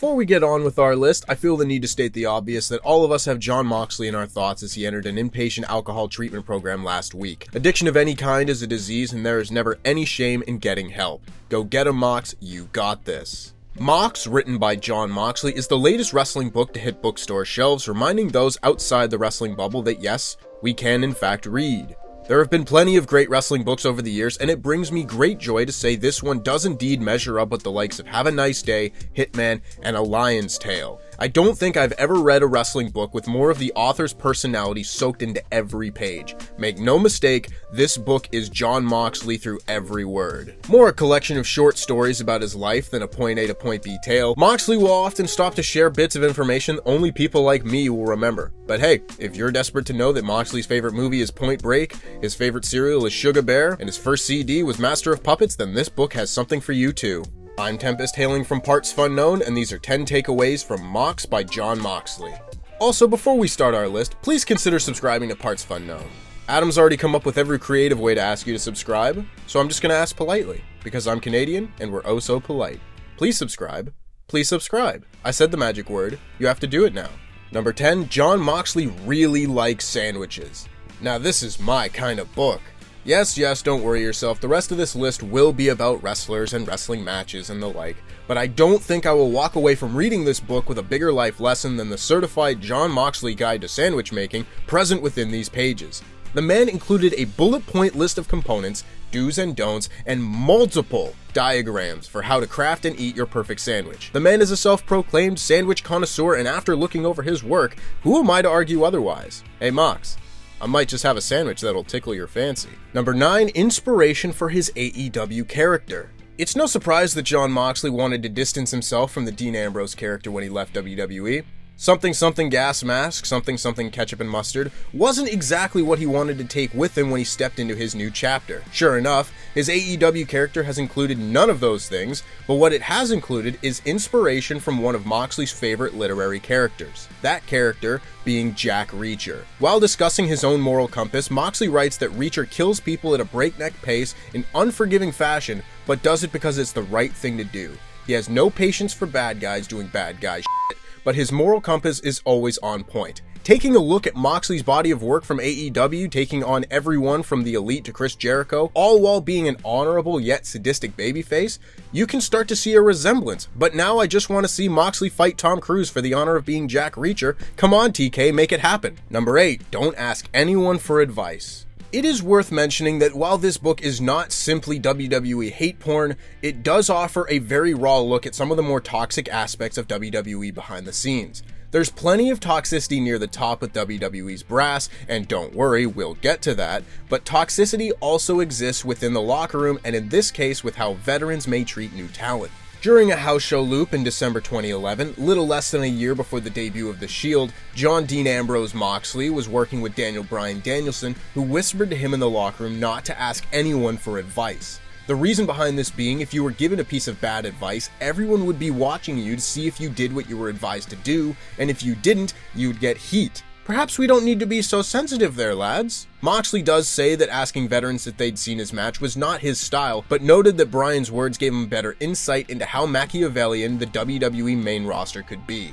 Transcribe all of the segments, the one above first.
Before we get on with our list, I feel the need to state the obvious that all of us have Jon Moxley in our thoughts as he entered an inpatient alcohol treatment program last week. Addiction of any kind is a disease and there is never any shame in getting help. Go get a MOX, you got this. MOX, written by Jon Moxley, is the latest wrestling book to hit bookstore shelves, reminding those outside the wrestling bubble that yes, we can in fact read. There have been plenty of great wrestling books over the years, and it brings me great joy to say this one does indeed measure up with the likes of Have a Nice Day, Hitman, and A Lion's Tale. I don't think I've ever read a wrestling book with more of the author's personality soaked into every page. Make no mistake, this book is Jon Moxley through every word. More a collection of short stories about his life than a point A to point B tale, Moxley will often stop to share bits of information only people like me will remember. But hey, if you're desperate to know that Moxley's favorite movie is Point Break, his favorite cereal is Sugar Bear, and his first CD was Master of Puppets, then this book has something for you too. I'm Tempest, hailing from Parts Fun Known, and these are 10 takeaways from MOX by Jon Moxley. Also, before we start our list, please consider subscribing to Parts Fun Known. Adam's already come up with every creative way to ask you to subscribe, so I'm just gonna ask politely, because I'm Canadian and we're oh so polite. Please subscribe. Please subscribe. I said the magic word. You have to do it now. Number 10, Jon Moxley really likes sandwiches. Now this is my kind of book. Yes, don't worry yourself, the rest of this list will be about wrestlers and wrestling matches and the like, but I don't think I will walk away from reading this book with a bigger life lesson than the certified Jon Moxley guide to sandwich making present within these pages. The man included a bullet point list of components, do's and don'ts, and multiple diagrams for how to craft and eat your perfect sandwich. The man is a self-proclaimed sandwich connoisseur, and after looking over his work, who am I to argue otherwise? Hey Mox, I might just have a sandwich that'll tickle your fancy. Number 9, inspiration for his AEW character. It's no surprise that Jon Moxley wanted to distance himself from the Dean Ambrose character when he left WWE. Something gas mask, something ketchup and mustard wasn't exactly what he wanted to take with him when he stepped into his new chapter. Sure enough, his AEW character has included none of those things, but what it has included is inspiration from one of Moxley's favorite literary characters. That character being Jack Reacher. While discussing his own moral compass, Moxley writes that Reacher kills people at a breakneck pace in unforgiving fashion, but does it because it's the right thing to do. He has no patience for bad guys doing bad guy shit, but his moral compass is always on point. Taking a look at Moxley's body of work from AEW, taking on everyone from the Elite to Chris Jericho, all while being an honorable yet sadistic babyface, you can start to see a resemblance. But now I just want to see Moxley fight Tom Cruise for the honor of being Jack Reacher. Come on TK, make it happen. Number 8, don't ask anyone for advice. It is worth mentioning that while this book is not simply WWE hate porn, it does offer a very raw look at some of the more toxic aspects of WWE behind the scenes. There's plenty of toxicity near the top with WWE's brass, and don't worry, we'll get to that, but toxicity also exists within the locker room, and in this case with how veterans may treat new talent. During a house show loop in December 2011, little less than a year before the debut of The Shield, John Dean Ambrose Moxley was working with Daniel Bryan Danielson, who whispered to him in the locker room not to ask anyone for advice. The reason behind this being, if you were given a piece of bad advice, everyone would be watching you to see if you did what you were advised to do, and if you didn't, you'd get heat. Perhaps we don't need to be so sensitive there, lads. Moxley does say that asking veterans if they'd seen his match was not his style, but noted that Bryan's words gave him better insight into how Machiavellian the WWE main roster could be.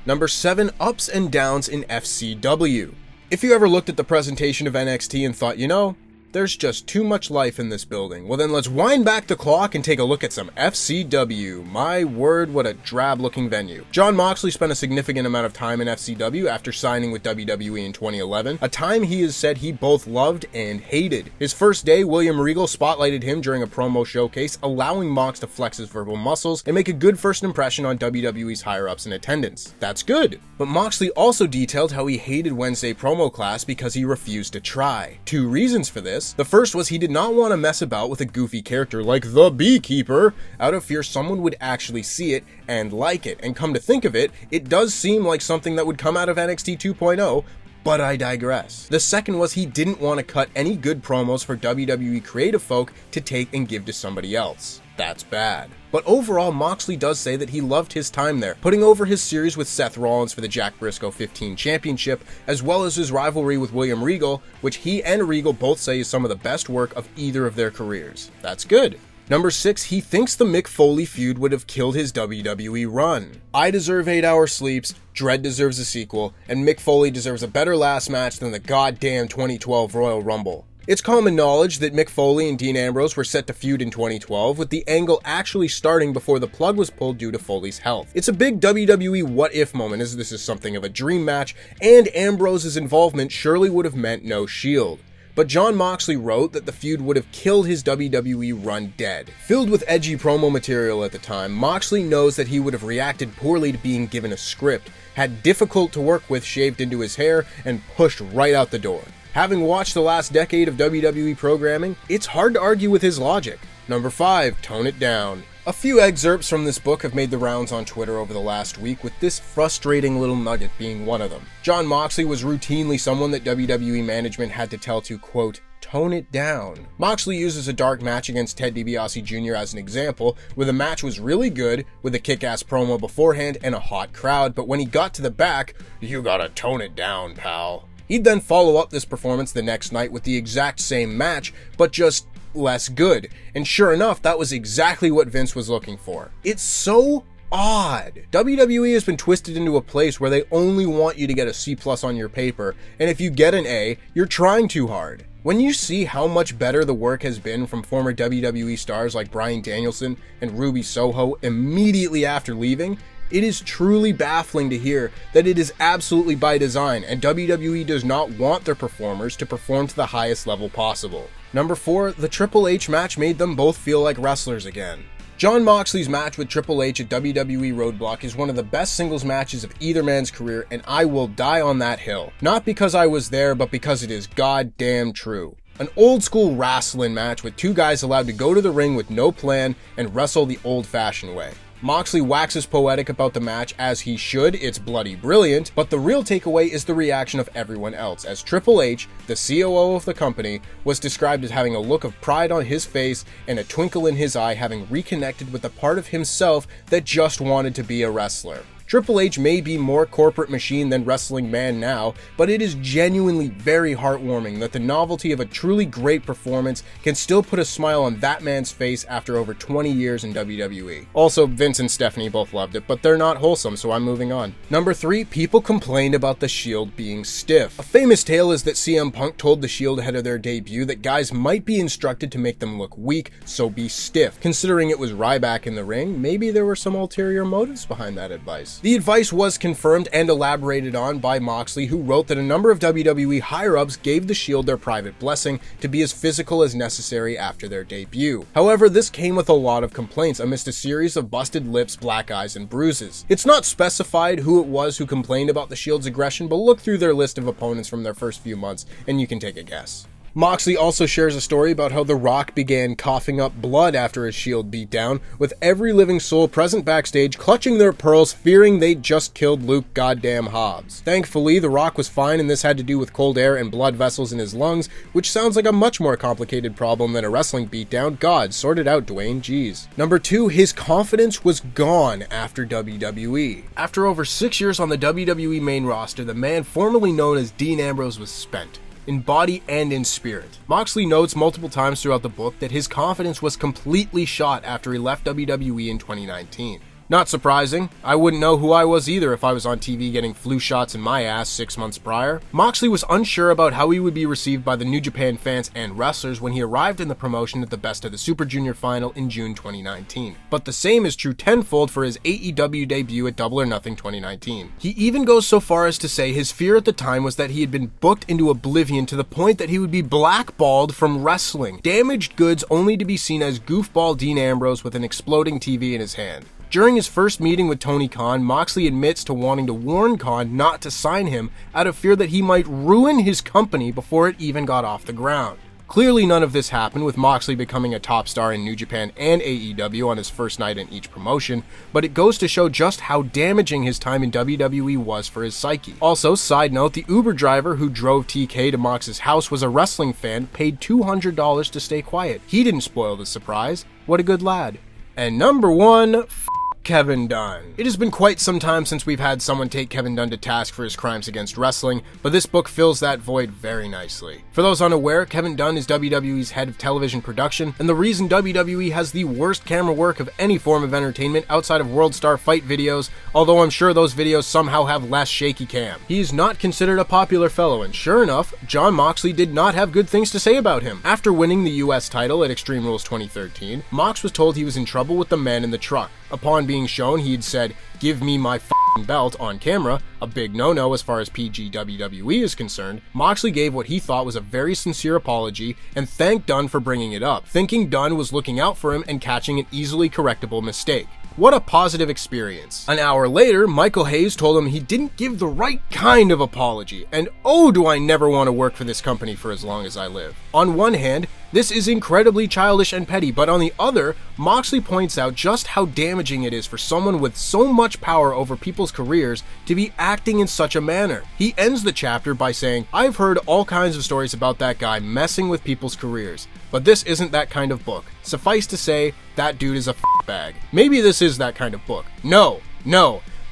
Number 7, ups and downs in FCW. If you ever looked at the presentation of NXT and thought, you know, there's just too much life in this building, well then let's wind back the clock and take a look at some FCW. My word, what a drab looking venue. Jon Moxley spent a significant amount of time in FCW after signing with WWE in 2011, a time he has said he both loved and hated. His first day, William Regal spotlighted him during a promo showcase, allowing Mox to flex his verbal muscles and make a good first impression on WWE's higher-ups in attendance. That's good. But Moxley also detailed how he hated Wednesday promo class because he refused to try. 2 reasons for this. The first was he did not want to mess about with a goofy character like the Beekeeper out of fear someone would actually see it and like it. And come to think of it, it does seem like something that would come out of NXT 2.0, but I digress. The second was he didn't want to cut any good promos for WWE creative folk to take and give to somebody else. That's bad. But overall, Moxley does say that he loved his time there, putting over his series with Seth Rollins for the Jack Briscoe 15 Championship, as well as his rivalry with William Regal, which he and Regal both say is some of the best work of either of their careers. That's good. Number 6, he thinks the Mick Foley feud would have killed his WWE run. I deserve 8-hour sleeps, Dread deserves a sequel, and Mick Foley deserves a better last match than the goddamn 2012 Royal Rumble. It's common knowledge that Mick Foley and Dean Ambrose were set to feud in 2012, with the angle actually starting before the plug was pulled due to Foley's health. It's a big WWE what-if moment, as this is something of a dream match, and Ambrose's involvement surely would have meant no Shield. But Jon Moxley wrote that the feud would have killed his WWE run dead. Filled with edgy promo material at the time, Moxley knows that he would have reacted poorly to being given a script, had difficult to work with shaved into his hair, and pushed right out the door. Having watched the last decade of WWE programming, it's hard to argue with his logic. Number 5, tone it down. A few excerpts from this book have made the rounds on Twitter over the last week, with this frustrating little nugget being one of them. Jon Moxley was routinely someone that WWE management had to tell to, quote, tone it down. Moxley uses a dark match against Ted DiBiase Jr. as an example, where the match was really good, with a kick-ass promo beforehand and a hot crowd, but when he got to the back, you gotta tone it down, pal. He'd then follow up this performance the next night with the exact same match, but just less good. And sure enough, that was exactly what Vince was looking for. It's so odd. WWE has been twisted into a place where they only want you to get a C+ on your paper, and if you get an A, you're trying too hard. When you see how much better the work has been from former WWE stars like Bryan Danielson and Ruby Soho immediately after leaving, it is truly baffling to hear that it is absolutely by design, and WWE does not want their performers to perform to the highest level possible. Number 4, the Triple H match made them both feel like wrestlers again. Jon Moxley's match with Triple H at WWE Roadblock is one of the best singles matches of either man's career, and I will die on that hill. Not because I was there, but because it is goddamn true. An old school wrestling match with two guys allowed to go to the ring with no plan and wrestle the old-fashioned way. Moxley waxes poetic about the match, as he should, it's bloody brilliant, but the real takeaway is the reaction of everyone else, as Triple H, the COO of the company, was described as having a look of pride on his face and a twinkle in his eye, having reconnected with the part of himself that just wanted to be a wrestler. Triple H may be more corporate machine than wrestling man now, but it is genuinely very heartwarming that the novelty of a truly great performance can still put a smile on that man's face after over 20 years in WWE. Also, Vince and Stephanie both loved it, but they're not wholesome, so I'm moving on. Number 3, people complained about the Shield being stiff. A famous tale is that CM Punk told the Shield ahead of their debut that guys might be instructed to make them look weak, so be stiff. Considering it was Ryback in the ring, maybe there were some ulterior motives behind that advice. The advice was confirmed and elaborated on by Moxley, who wrote that a number of WWE higher-ups gave the Shield their private blessing to be as physical as necessary after their debut. However, this came with a lot of complaints amidst a series of busted lips, black eyes, and bruises. It's not specified who it was who complained about the Shield's aggression, but look through their list of opponents from their first few months and you can take a guess. Moxley also shares a story about how The Rock began coughing up blood after his Shield beatdown, with every living soul present backstage clutching their pearls, fearing they'd just killed Luke goddamn Hobbs. Thankfully, The Rock was fine, and this had to do with cold air and blood vessels in his lungs, which sounds like a much more complicated problem than a wrestling beatdown. God, sort it out, Dwayne, jeez. Number 2, his confidence was gone after WWE. After over 6 years on the WWE main roster, the man formerly known as Dean Ambrose was spent, in body and in spirit. Moxley notes multiple times throughout the book that his confidence was completely shot after he left WWE in 2019. Not surprising, I wouldn't know who I was either if I was on TV getting flu shots in my ass 6 months prior. Moxley was unsure about how he would be received by the New Japan fans and wrestlers when he arrived in the promotion at the Best of the Super Junior final in June 2019. But the same is true tenfold for his AEW debut at Double or Nothing 2019. He even goes so far as to say his fear at the time was that he had been booked into oblivion to the point that he would be blackballed from wrestling. Damaged goods only to be seen as goofball Dean Ambrose with an exploding TV in his hand. During his first meeting with Tony Khan, Moxley admits to wanting to warn Khan not to sign him out of fear that he might ruin his company before it even got off the ground. Clearly none of this happened, with Moxley becoming a top star in New Japan and AEW on his first night in each promotion, but it goes to show just how damaging his time in WWE was for his psyche. Also, side note, the Uber driver who drove TK to Mox's house was a wrestling fan, paid $200 to stay quiet. He didn't spoil the surprise. What a good lad. And number 1, Kevin Dunn. It has been quite some time since we've had someone take Kevin Dunn to task for his crimes against wrestling, but this book fills that void very nicely. For those unaware, Kevin Dunn is WWE's head of television production, and the reason WWE has the worst camera work of any form of entertainment outside of World Star fight videos, although I'm sure those videos somehow have less shaky cam. He is not considered a popular fellow, and sure enough, Jon Moxley did not have good things to say about him. After winning the US title at Extreme Rules 2013, Mox was told he was in trouble with the man in the truck. Upon being shown, he'd said, "Give me my f***ing belt" on camera, a big no-no as far as PG WWE is concerned. Moxley gave what he thought was a very sincere apology and thanked Dunn for bringing it up, thinking Dunn was looking out for him and catching an easily correctable mistake. What a positive experience. An hour later, Michael Hayes told him he didn't give the right kind of apology, and oh, do I never want to work for this company for as long as I live. On one hand, this is incredibly childish and petty, but on the other, Moxley points out just how damaging it is for someone with so much power over people's careers to be acting in such a manner. He ends the chapter by saying, "I've heard all kinds of stories about that guy messing with people's careers, but this isn't that kind of book. Suffice to say, that dude is a bag." Maybe this is that kind of book. No.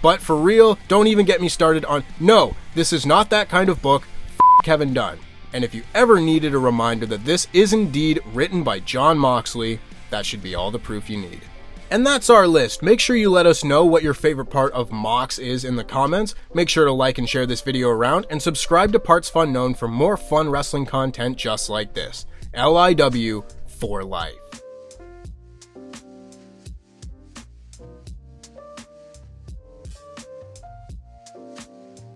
But for real, don't even get me started on, no, this is not that kind of book. Kevin Dunn. And if you ever needed a reminder that this is indeed written by Jon Moxley, that should be all the proof you need. And that's our list. Make sure you let us know what your favorite part of MOX is in the comments. Make sure to like and share this video around, and subscribe to Parts Fun Known for more fun wrestling content just like this. LIW for life.